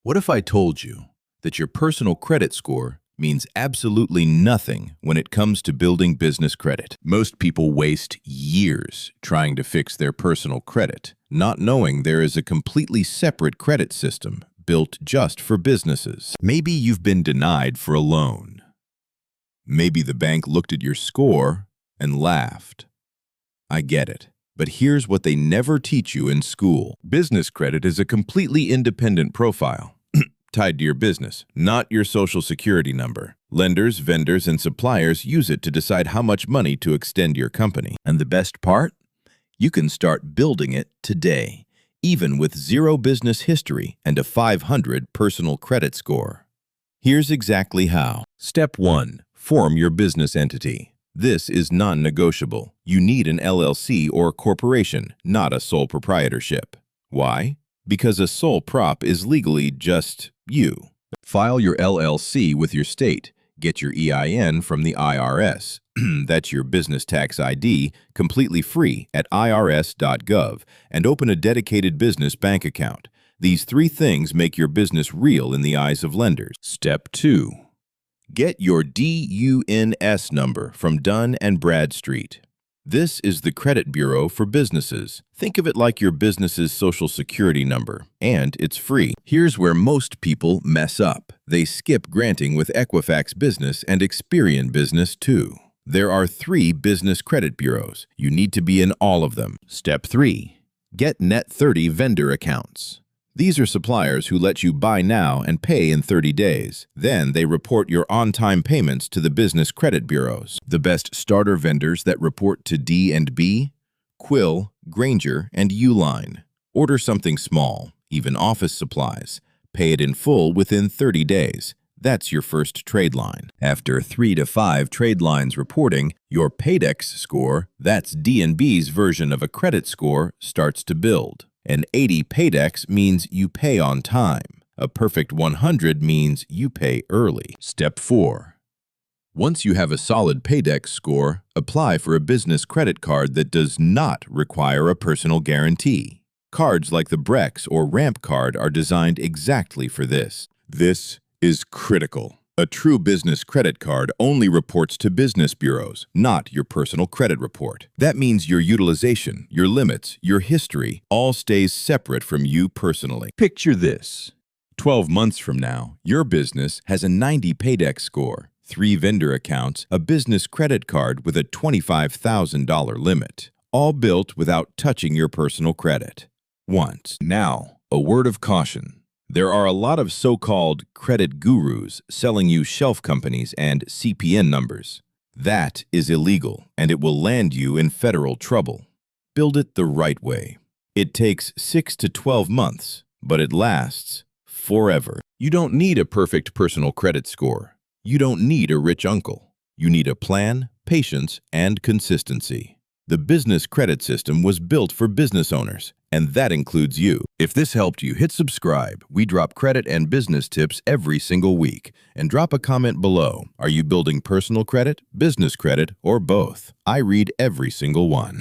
What if I told you that your personal credit score means absolutely nothing when it comes to building business credit? Most people waste years trying to fix their personal credit, not knowing there is a completely separate credit system built just for businesses. Maybe you've been denied for a loan. Maybe the bank looked at your score and laughed. I get it. But here's what they never teach you in school. Business credit is a completely independent profile tied to your business, not your social security number. Lenders, vendors, and suppliers use it to decide how much money to extend your company. And the best part? You can start building it today, even with zero business history and a 500 personal credit score. Here's exactly how. Step 1. Form your business entity. This is non-negotiable. You need an LLC or corporation, not a sole proprietorship. Why? Because a sole prop is legally just you. File your LLC with your state. Get your EIN from the IRS. That's your business tax ID, completely free at irs.gov, and open a dedicated business bank account. These 3 things make your business real in the eyes of lenders. Step 2. Get your DUNS number from Dun & Bradstreet. This is the credit bureau for businesses. Think of it like your business's social security number, and it's free. Here's where most people mess up. They skip granting with Equifax Business and Experian Business too. There are 3 business credit bureaus. You need to be in all of them. Step 3. Get Net 30 vendor accounts. These are suppliers who let you buy now and pay in 30 days. Then they report your on-time payments to the business credit bureaus. The best starter vendors that report to D&B? Quill, Granger, and Uline. Order something small, even office supplies. Pay it in full within 30 days. That's your first trade line. After 3 to 5 trade lines reporting, your Paydex score, that's D&B's version of a credit score, starts to build. An 80 Paydex means you pay on time. A perfect 100 means you pay early. Step 4. Once you have a solid Paydex score, apply for a business credit card that does not require a personal guarantee. Cards like the Brex or Ramp card are designed exactly for this. This is critical. A true business credit card only reports to business bureaus, not your personal credit report. That means your utilization, your limits, your history all stays separate from you personally. Picture this. 12 months from now, your business has a 90 Paydex score, 3 vendor accounts, a business credit card with a $25,000 limit, all built without touching your personal credit. Once. Now, a word of caution. There are a lot of so-called credit gurus selling you shelf companies and CPN numbers. That is illegal, and it will land you in federal trouble. Build it the right way. It takes 6 to 12 months, but it lasts forever. You don't need a perfect personal credit score. You don't need a rich uncle. You need a plan, patience, and consistency. The business credit system was built for business owners, and that includes you. If this helped you, hit subscribe. We drop credit and business tips every single week. And drop a comment below. Are you building personal credit, business credit, or both? I read every single one.